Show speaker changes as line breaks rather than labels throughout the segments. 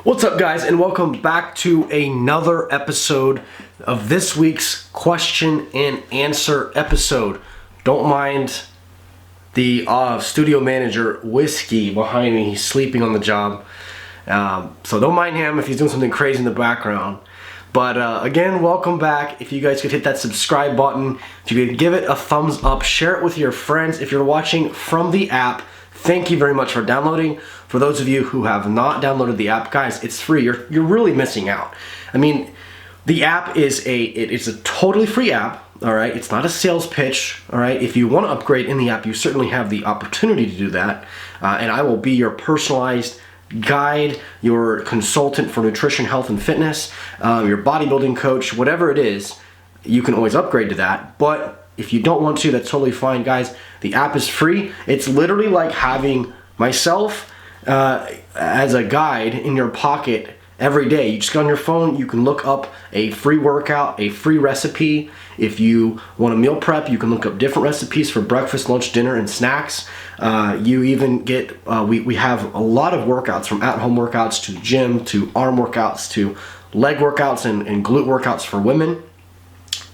What's up, guys, and welcome back to another episode of this week's question and answer episode. Don't mind the studio manager, Whiskey, behind me. He's sleeping on the job. So don't mind him if he's doing something crazy in the background. But again, welcome back. If you guys could hit that subscribe button, if you could give it a thumbs up, share it with your friends. If you're watching from the app, thank you very much for downloading. For those of you who have not downloaded the app, guys, it's free. You're really missing out. I mean, the app is it's a totally free app, all right? It's not a sales pitch, all right? If you want to upgrade in the app, you certainly have the opportunity to do that. And I will be your personalized guide, your consultant for nutrition, health, and fitness, your bodybuilding coach, whatever it is. You can always upgrade to that. But if you don't want to, that's totally fine, guys. The app is free. It's literally like having myself as a guide in your pocket every day. You just go on your phone, you can look up a free workout, a free recipe. If you want to meal prep, you can look up different recipes for breakfast, lunch, dinner, and snacks. You even get, we have a lot of workouts, from at-home workouts to gym to arm workouts to leg workouts and glute workouts for women.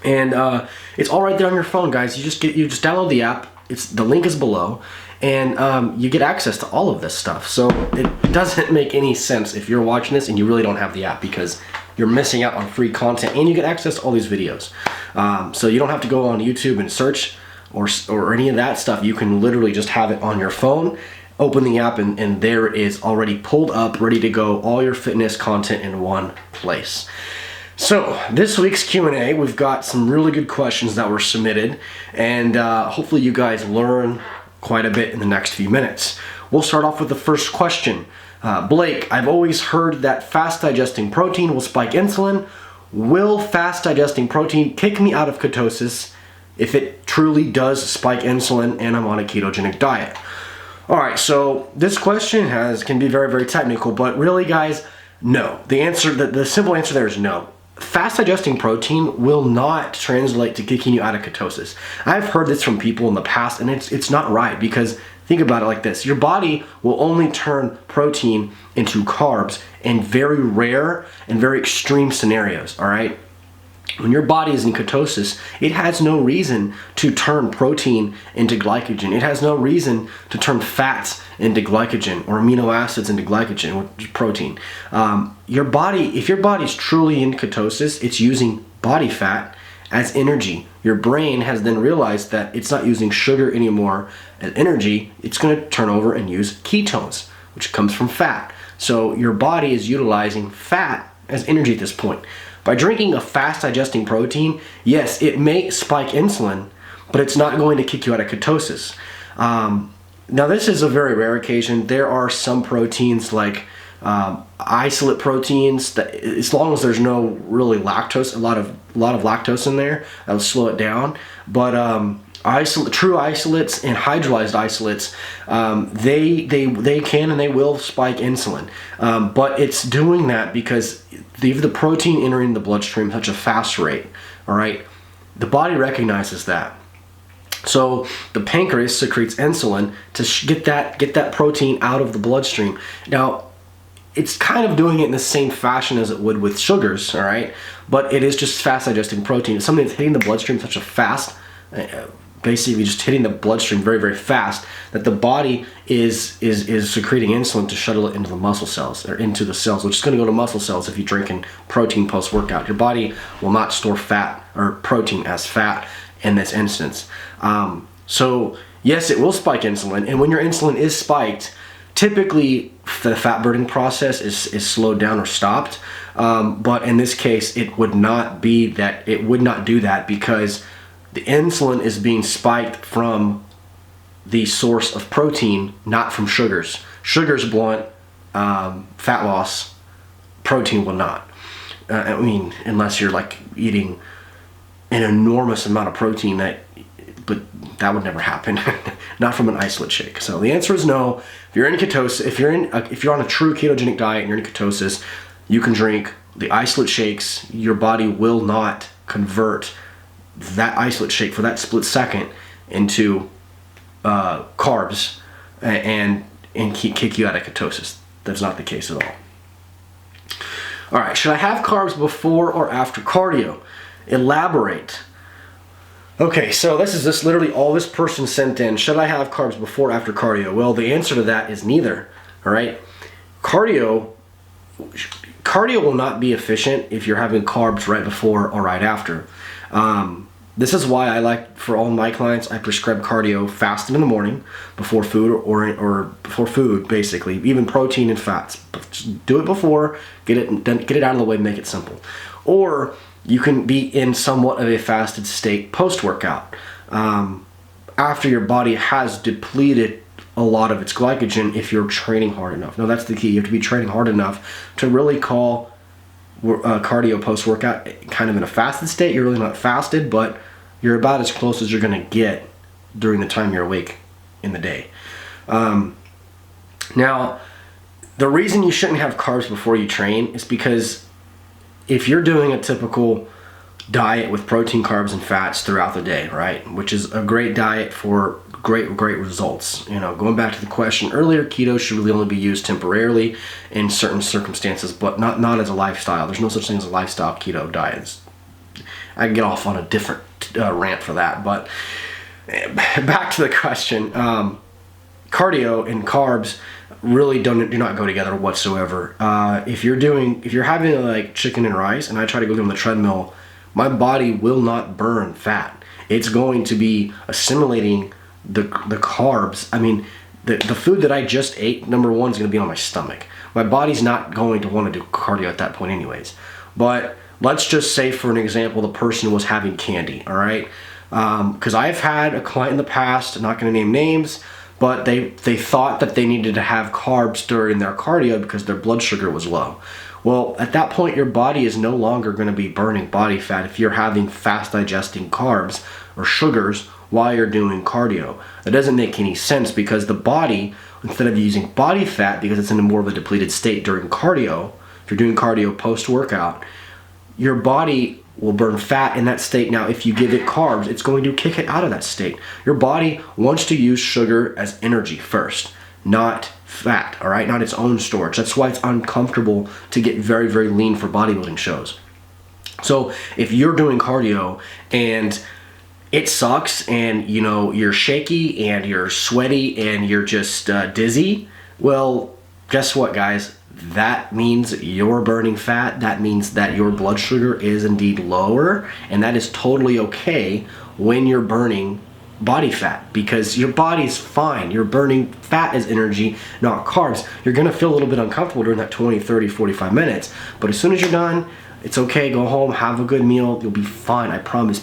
And it's all right there on your phone, guys. You just download the app. The link is below, and you get access to all of this stuff. So it doesn't make any sense if you're watching this and you really don't have the app, because you're missing out on free content, and you get access to all these videos. So you don't have to go on YouTube and search or any of that stuff. You can literally just have it on your phone, open the app, and there is already pulled up, ready to go, all your fitness content in one place. So this week's Q&A, we've got some really good questions that were submitted, and hopefully you guys learn quite a bit in the next few minutes. We'll start off with the first question. Blake, I've always heard that fast digesting protein will spike insulin. Will fast digesting protein kick me out of ketosis if it truly does spike insulin and I'm on a ketogenic diet? All right, so this question can be very, very technical, but really, guys, no. The simple answer there is no. Fast digesting protein will not translate to kicking you out of ketosis. I've heard this from people in the past, and it's not right, because think about it like this. Your body will only turn protein into carbs in very rare and very extreme scenarios, all right? When your body is in ketosis, it has no reason to turn protein into glycogen. It has no reason to turn fats into glycogen or amino acids into glycogen, which is protein. If your body's truly in ketosis, it's using body fat as energy. Your brain has then realized that it's not using sugar anymore as energy. It's going to turn over and use ketones, which comes from fat. So your body is utilizing fat as energy at this point. By drinking a fast digesting protein, yes, it may spike insulin, but it's not going to kick you out of ketosis. Now, this is a very rare occasion. There are some proteins like isolate proteins that, as long as there's no really lactose, a lot of lactose in there, that'll slow it down. But true isolates and hydrolyzed isolates, they can and they will spike insulin. But it's doing that because the protein entering the bloodstream at such a fast rate, all right? The body recognizes that. So the pancreas secretes insulin to get that protein out of the bloodstream. Now, it's kind of doing it in the same fashion as it would with sugars, all right? But it is just fast digesting protein. It's something that's hitting the bloodstream such a fast, basically just hitting the bloodstream very, very fast, that the body is secreting insulin to shuttle it into the muscle cells, or into the cells, which is going to go to muscle cells if you're drinking protein post-workout. Your body will not store fat or protein as fat in this instance. So yes, it will spike insulin, and when your insulin is spiked, typically the fat burning process is slowed down or stopped. But in this case, it would not do that, because the insulin is being spiked from the source of protein, not from sugars. Sugars blunt fat loss, protein will not. I mean, unless you're like eating an enormous amount of protein, but that would never happen. Not from an isolate shake. So the answer is no. If you're in ketosis, if you're on a true ketogenic diet and you're in ketosis, you can drink the isolate shakes. Your body will not convert that isolate shake for that split second into carbs and kick you out of ketosis. That's not the case at all. All right, should I have carbs before or after cardio? Elaborate. Okay, so this is just literally all this person sent in. Should I have carbs before or after cardio? Well, the answer to that is neither. All right, cardio will not be efficient if you're having carbs right before or right after. This is why I like, for all my clients, I prescribe cardio fasted in the morning before food, or before food, basically, even protein and fats. Just do it before, get it out of the way, make it simple. Or you can be in somewhat of a fasted state post-workout, after your body has depleted a lot of its glycogen, if you're training hard enough. Now that's the key. You have to be training hard enough to really call cardio post-workout kind of in a fasted state. You're really not fasted, but you're about as close as you're going to get during the time you're awake in the day. Now, the reason you shouldn't have carbs before you train is because if you're doing a typical diet with protein, carbs, and fats throughout the day, right, which is a great diet for great results. You know, going back to the question earlier, keto should really only be used temporarily in certain circumstances, but not as a lifestyle. There's no such thing as a lifestyle keto diet. I can get off on a different rant for that, but back to the question. Cardio and carbs really do not go together whatsoever. If you're having like chicken and rice, and I try to go on the treadmill, my body will not burn fat. It's going to be assimilating the carbs. I mean, the food that I just ate, number one, is going to be on my stomach. My body's not going to want to do cardio at that point anyways. But let's just say, for an example, the person was having candy, all right? Because I've had a client in the past, I'm not going to name names, but they thought that they needed to have carbs during their cardio because their blood sugar was low. Well, at that point, your body is no longer going to be burning body fat if you're having fast digesting carbs or sugars while you're doing cardio. That doesn't make any sense, because the body, instead of using body fat, because it's in a more of a depleted state during cardio, if you're doing cardio post-workout, your body will burn fat in that state. Now, if you give it carbs, it's going to kick it out of that state. Your body wants to use sugar as energy first, not fat, all right? Not its own storage. That's why it's uncomfortable to get very, very lean for bodybuilding shows. So if you're doing cardio and it sucks, and you know you're shaky and you're sweaty and you're just dizzy, well, guess what, guys? That means you're burning fat. That means that your blood sugar is indeed lower, and that is totally okay when you're burning body fat, because your body's fine. You're burning fat as energy, not carbs. You're gonna feel a little bit uncomfortable during that 20, 30, 45 minutes, but as soon as you're done, it's okay. Go home, have a good meal. You'll be fine. I promise.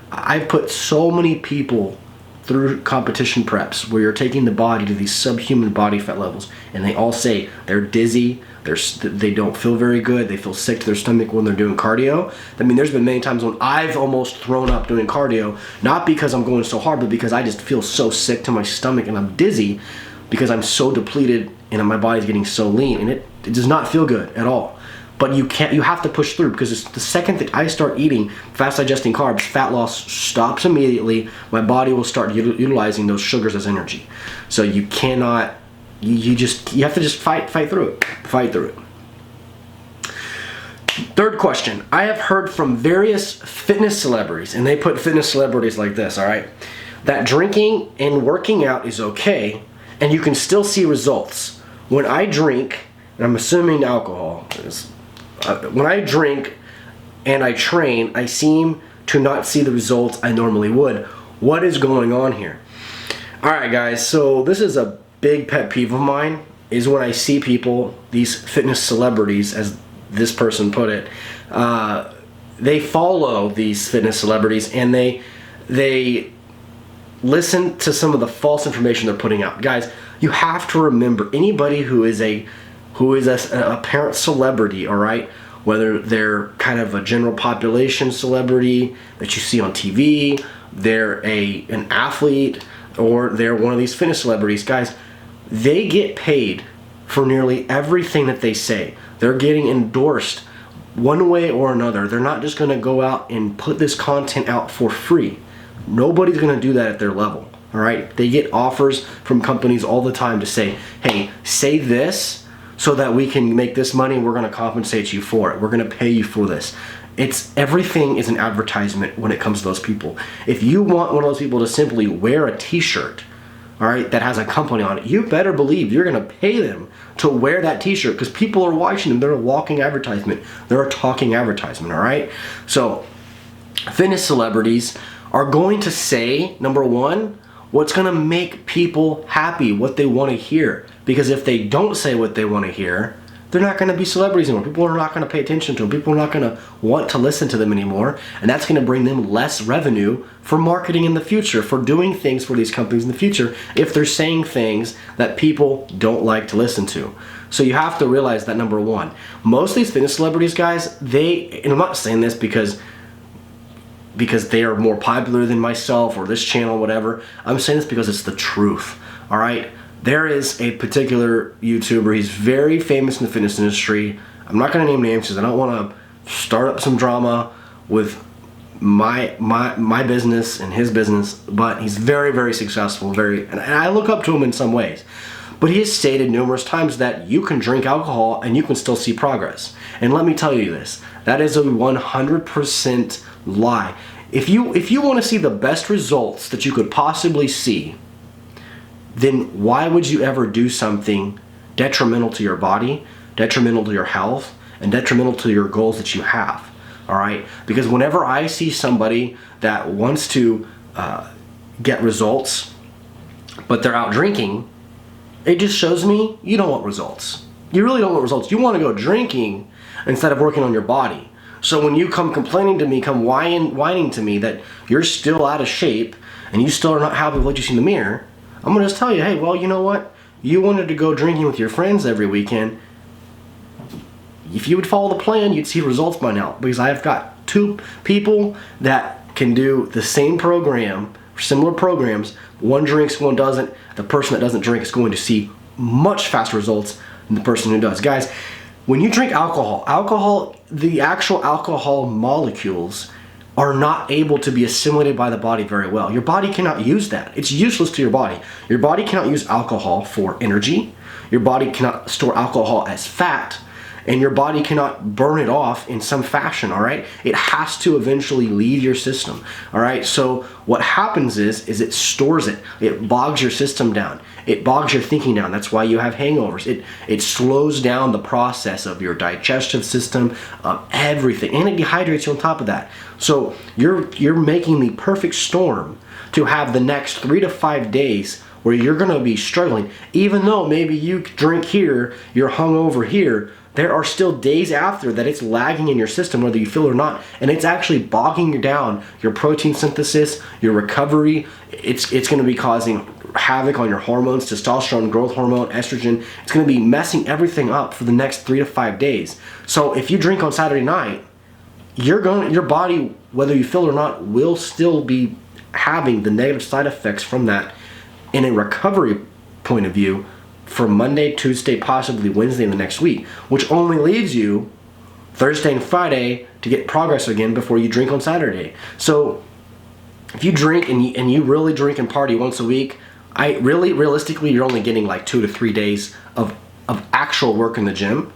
I've put so many people through competition preps where you're taking the body to these subhuman body fat levels, and they all say they're dizzy, they don't feel very good, they feel sick to their stomach when they're doing cardio. I mean, there's been many times when I've almost thrown up doing cardio, not because I'm going so hard, but because I just feel so sick to my stomach and I'm dizzy because I'm so depleted and my body's getting so lean, and it does not feel good at all. But you have to push through, because it's the second that I start eating fast digesting carbs, fat loss stops immediately. My body will start utilizing those sugars as energy. So you cannot, you have to just fight through it. Third question. I have heard from various fitness celebrities, and they put fitness celebrities like this, all right, that drinking and working out is okay, and you can still see results. When I drink, and I'm assuming alcohol is, when I drink and I train, I seem to not see the results I normally would. What is going on here? Alright guys, so this is a big pet peeve of mine, is when I see people, these fitness celebrities, as this person put it, they follow these fitness celebrities and they listen to some of the false information they're putting out. Guys, you have to remember, anybody who is a apparent celebrity, all right, whether they're kind of a general population celebrity that you see on TV, they're an athlete, or they're one of these fitness celebrities, guys, they get paid for nearly everything that they say. They're getting endorsed one way or another. They're not just going to go out and put this content out for free. Nobody's going to do that at their level, all right? They get offers from companies all the time to say, hey, say this so that we can make this money and we're going to compensate you for it. We're going to pay you for this. Everything is an advertisement when it comes to those people. If you want one of those people to simply wear a t-shirt, all right, that has a company on it, you better believe you're going to pay them to wear that t-shirt, because people are watching them. They're a walking advertisement. They're a talking advertisement, all right? So fitness celebrities are going to say, number one, what's going to make people happy, what they want to hear. Because if they don't say what they want to hear, they're not going to be celebrities anymore. People are not going to pay attention to them. People are not going to want to listen to them anymore. And that's going to bring them less revenue for marketing in the future, for doing things for these companies in the future, if they're saying things that people don't like to listen to. So you have to realize that, number one, most of these fitness celebrities, guys, and I'm not saying this because they are more popular than myself or this channel, whatever. I'm saying this because it's the truth, all right? There is a particular YouTuber. He's very famous in the fitness industry. I'm not going to name names because I don't want to start up some drama with my business and his business, but he's very, very successful, and I look up to him in some ways. But he has stated numerous times that you can drink alcohol and you can still see progress. And let me tell you this, that is a 100% lie. If you want to see the best results that you could possibly see, then why would you ever do something detrimental to your body, detrimental to your health, and detrimental to your goals that you have? All right? Because whenever I see somebody that wants to get results, but they're out drinking, it just shows me you don't want results. You really don't want results. You want to go drinking instead of working on your body. So when you come complaining to me, come whining to me that you're still out of shape and you still are not happy with what you see in the mirror, I'm going to just tell you, hey, well, you know what? You wanted to go drinking with your friends every weekend. If you would follow the plan, you'd see results by now. Because I've got 2 people that can do the same program, similar programs. One drinks, one doesn't. The person that doesn't drink is going to see much faster results than the person who does. Guys, when you drink alcohol, the actual alcohol molecules are not able to be assimilated by the body very well. Your body cannot use that. It's useless to your body. Your body cannot use alcohol for energy. Your body cannot store alcohol as fat. And your body cannot burn it off in some fashion, all right? It has to eventually leave your system, all right? So what happens is it stores it. It bogs your system down. It bogs your thinking down. That's why you have hangovers. It slows down the process of your digestive system, of everything, and it dehydrates you on top of that. So you're making the perfect storm to have the next 3 to 5 days where you're gonna be struggling. Even though maybe you drink here, you're hungover here, there are still days after that it's lagging in your system, whether you feel it or not, and it's actually bogging down your protein synthesis, your recovery. It's going to be causing havoc on your hormones, testosterone, growth hormone, estrogen. It's going to be messing everything up for the next 3 to 5 days. So if you drink on Saturday night, your body, whether you feel it or not, will still be having the negative side effects from that in a recovery point of view for Monday, Tuesday, possibly Wednesday in the next week, which only leaves you Thursday and Friday to get progress again before you drink on Saturday. So if you drink and you really drink and party once a week, realistically, you're only getting like 2 to 3 days of actual work in the gym.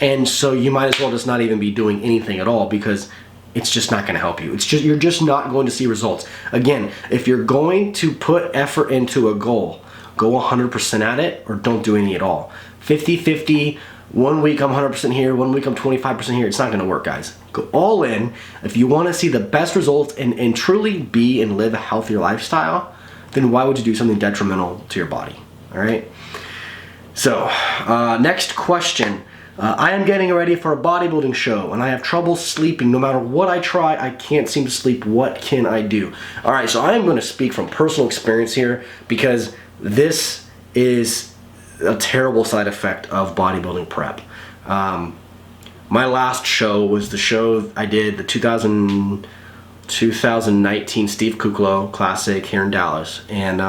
And so you might as well just not even be doing anything at all, because it's just not going to help you. You're just not going to see results. Again, if you're going to put effort into a goal, go 100% at it, or don't do any at all. 50-50, 1 week I'm 100% here, 1 week I'm 25% here. It's not gonna work, guys. Go all in. If you wanna see the best results and truly be and live a healthier lifestyle, then why would you do something detrimental to your body, all right? So, next question. I am getting ready for a bodybuilding show and I have trouble sleeping. No matter what I try, I can't seem to sleep. What can I do? All right, so I am gonna speak from personal experience here, because this is a terrible side effect of bodybuilding prep. My last show was the show I did, the 2019 Steve Kuclo Classic here in Dallas. And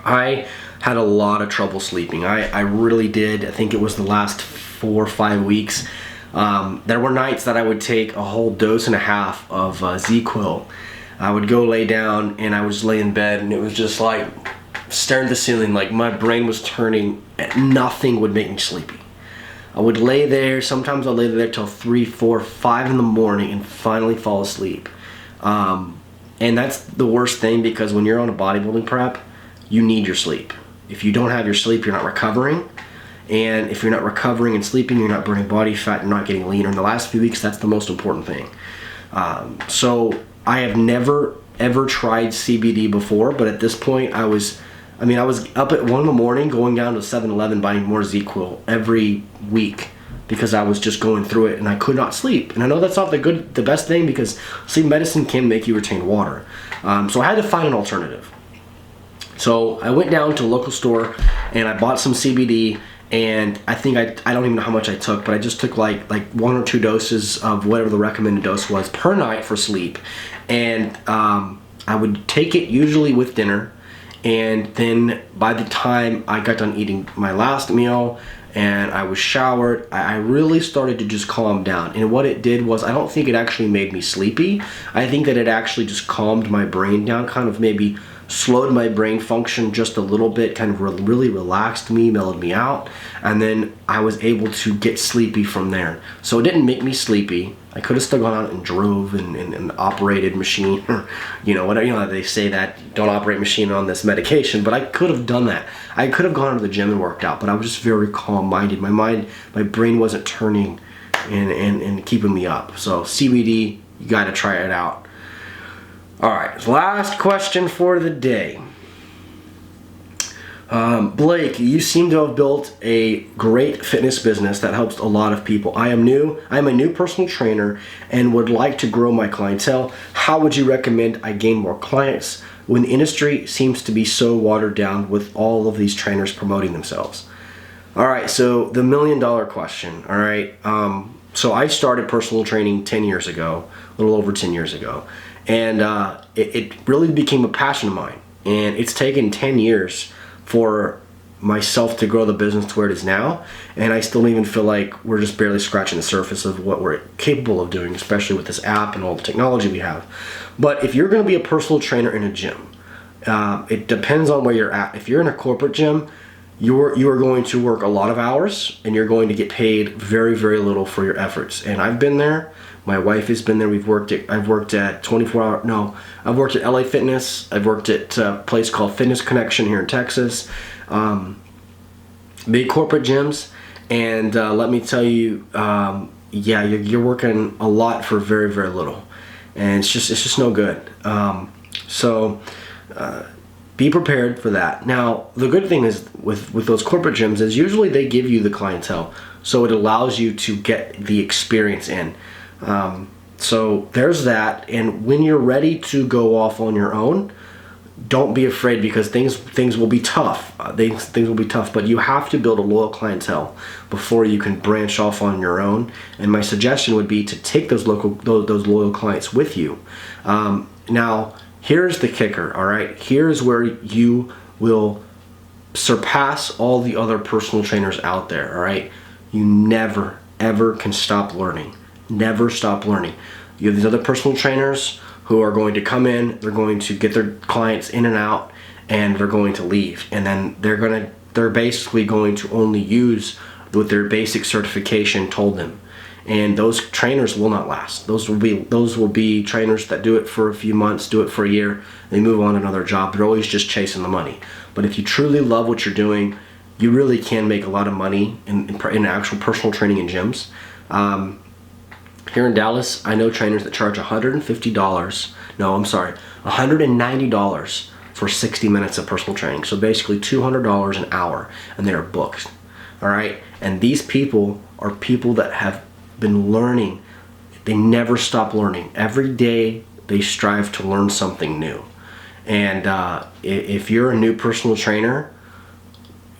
I had a lot of trouble sleeping. I really did. I think it was the last 4 or 5 weeks. There were nights that I would take a whole dose and a half of ZzzQuil. I would go lay down and I would just lay in bed, and it was just like staring at the ceiling, like my brain was turning, and nothing would make me sleepy. I would lay there, sometimes I'll lay there till 3, 4, 5 in the morning and finally fall asleep. And that's the worst thing, because when you're on a bodybuilding prep, you need your sleep. If you don't have your sleep, you're not recovering. And if you're not recovering and sleeping, you're not burning body fat, you're not getting leaner. In the last few weeks, that's the most important thing. So I have never, ever tried CBD before, but at this point, I was up at 1 in the morning going down to 7-Eleven buying more ZzzQuil every week because I was just going through it and I could not sleep. And I know that's not the best thing, because sleep medicine can make you retain water. So I had to find an alternative. So I went down to a local store and I bought some CBD, and I think I don't even know how much I took, but I just took like 1 or 2 doses of whatever the recommended dose was per night for sleep. And I would take it usually with dinner, and then by the time I got done eating my last meal and I was showered, I really started to just calm down. And what it did was, I don't think it actually made me sleepy. I think that it actually just calmed my brain down, kind of maybe slowed my brain function just a little bit, kind of really relaxed me, mellowed me out, and then I was able to get sleepy from there. So it didn't make me sleepy. I could have still gone out and drove and operated machine, or they say that don't operate machine on this medication, but I could have done that. I could have gone to the gym and worked out, but I was just very calm-minded. My brain wasn't turning and keeping me up. So CBD, you got to try it out. All right, last question for the day. Blake, you seem to have built a great fitness business that helps a lot of people. I am a new personal trainer and would like to grow my clientele. How would you recommend I gain more clients when the industry seems to be so watered down with all of these trainers promoting themselves? All right, so the $1 million question, all right? So I started personal training 10 years ago, a little over 10 years ago. And it really became a passion of mine. And it's taken 10 years for myself to grow the business to where it is now. And I still don't even feel like we're just barely scratching the surface of what we're capable of doing, especially with this app and all the technology we have. But if you're going to be a personal trainer in a gym, it depends on where you're at. If you're in a corporate gym, you are going to work a lot of hours and you're going to get paid very, very little for your efforts. And I've been there. My wife has been there. I've worked at I've worked at LA Fitness. I've worked at a place called Fitness Connection here in Texas. Big corporate gyms. And let me tell you, you're working a lot for very, very little. And it's just no good. Be prepared for that. Now, the good thing is with those corporate gyms is usually they give you the clientele. So it allows you to get the experience in. So there's that. And when you're ready to go off on your own, don't be afraid, because things will be tough. Things will be tough, but you have to build a loyal clientele before you can branch off on your own. And my suggestion would be to take those loyal clients with you. Now, here's the kicker, all right? Here's where you will surpass all the other personal trainers out there, all right? You never, ever can stop learning. Never stop learning. You have these other personal trainers who are going to come in, they're going to get their clients in and out, and they're going to leave. And then they're basically going to only use what their basic certification told them. And those trainers will not last. Those will be trainers that do it for a few months, do it for a year, they move on to another job. They're always just chasing the money. But if you truly love what you're doing, you really can make a lot of money in actual personal training in gyms. Here in Dallas, I know trainers that charge $190 for 60 minutes of personal training. So basically $200 an hour, and they are booked. All right, and these people are people that have been learning. They never stop learning. Every day they strive to learn something new. And if you're a new personal trainer,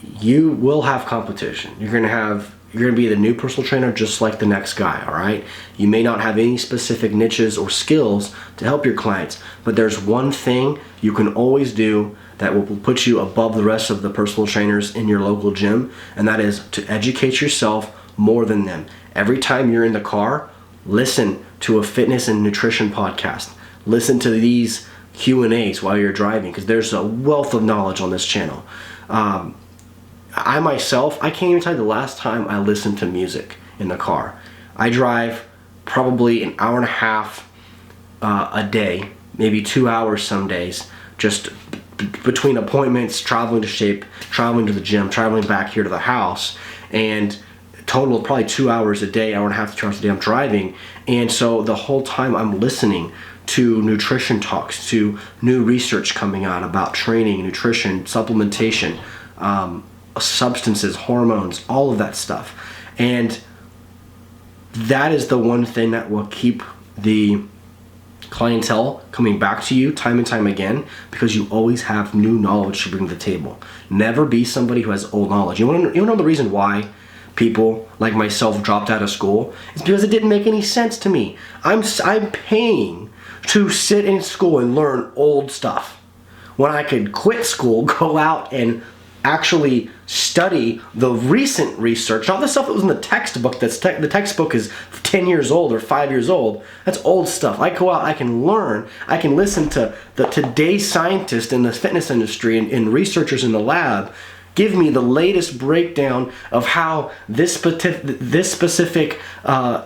you will have competition. You're gonna be the new personal trainer just like the next guy, all right? You may not have any specific niches or skills to help your clients, but there's one thing you can always do that will put you above the rest of the personal trainers in your local gym, and that is to educate yourself more than them. Every time you're in the car, listen to a fitness and nutrition podcast. Listen to these Q&As while you're driving, because there's a wealth of knowledge on this channel. I myself, I can't even tell you the last time I listened to music in the car. I drive probably an hour and a half a day, maybe 2 hours some days, just between appointments, traveling to shape, traveling to the gym, traveling back here to the house, and total of probably 2 hours a day, hour and a half to 2 hours a day I'm driving. And so the whole time I'm listening to nutrition talks, to new research coming out about training, nutrition, supplementation, substances, hormones, all of that stuff. And that is the one thing that will keep the clientele coming back to you time and time again, because you always have new knowledge to bring to the table. Never be somebody who has old knowledge. You want to know the reason why people like myself dropped out of school? It's because it didn't make any sense to me. I'm paying to sit in school and learn old stuff when I could quit school, go out and actually study the recent research, not the stuff that was in the textbook. The textbook is 10 years old or 5 years old. That's old stuff. I go out, I can learn, I can listen to today's scientists in the fitness industry and researchers in the lab give me the latest breakdown of how this specific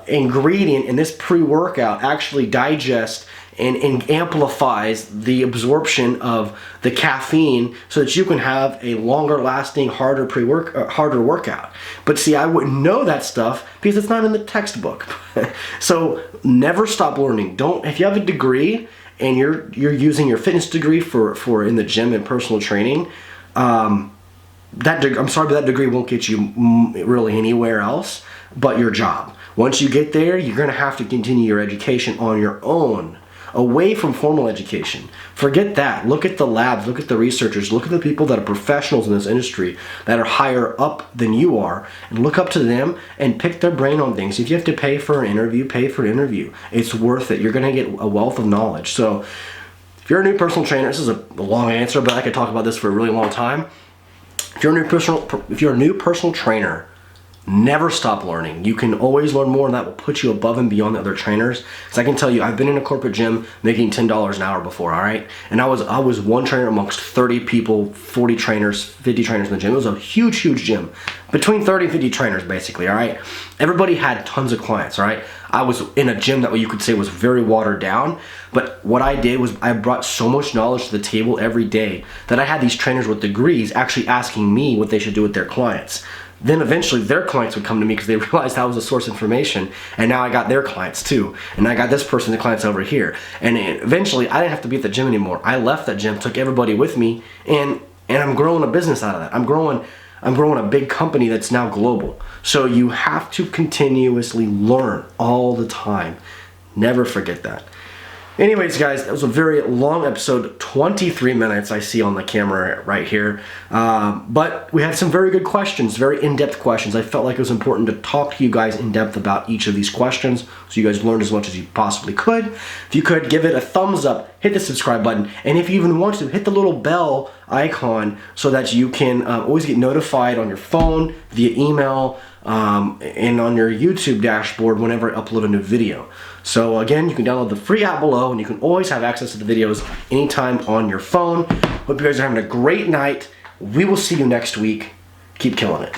ingredient in this pre-workout actually digests and amplifies the absorption of the caffeine so that you can have a longer lasting, harder workout. But see, I wouldn't know that stuff because it's not in the textbook. So never stop learning. If you have a degree and you're using your fitness degree for in the gym and personal training, I'm sorry, but that degree won't get you really anywhere else but your job. Once you get there, you're going to have to continue your education on your own, away from formal education. Forget that. Look at the labs, look at the researchers, look at the people that are professionals in this industry that are higher up than you are, and look up to them and pick their brain on things. If you have to pay for an interview, pay for an interview. It's worth it. You're going to get a wealth of knowledge. So if you're a new personal trainer, this is a long answer, but I could talk about this for a really long time. If you're a new personal trainer, never stop learning. You can always learn more, and that will put you above and beyond the other trainers. Because I can tell you, I've been in a corporate gym making $10 an hour before, all right? And I was one trainer amongst 30 people, 40 trainers, 50 trainers in the gym. It was a huge, huge gym. Between 30 and 50 trainers, basically, all right? Everybody had tons of clients, all right? I was in a gym that you could say was very watered down, but what I did was I brought so much knowledge to the table every day that I had these trainers with degrees actually asking me what they should do with their clients. Then eventually their clients would come to me because they realized that was a source of information, and now I got their clients too, and I got this person's clients over here, and eventually I didn't have to be at the gym anymore. I left that gym, took everybody with me, and I'm growing a business out of that. I'm growing a big company that's now global. So you have to continuously learn all the time. Never forget that. Anyways, guys, that was a very long episode, 23 minutes I see on the camera right here. But we had some very good questions, very in-depth questions. I felt like it was important to talk to you guys in depth about each of these questions so you guys learned as much as you possibly could. If you could, give it a thumbs up, hit the subscribe button, and if you even want to, hit the little bell icon so that you can always get notified on your phone, via email, and on your YouTube dashboard whenever I upload a new video. So again, you can download the free app below, and you can always have access to the videos anytime on your phone. Hope you guys are having a great night. We will see you next week. Keep killing it.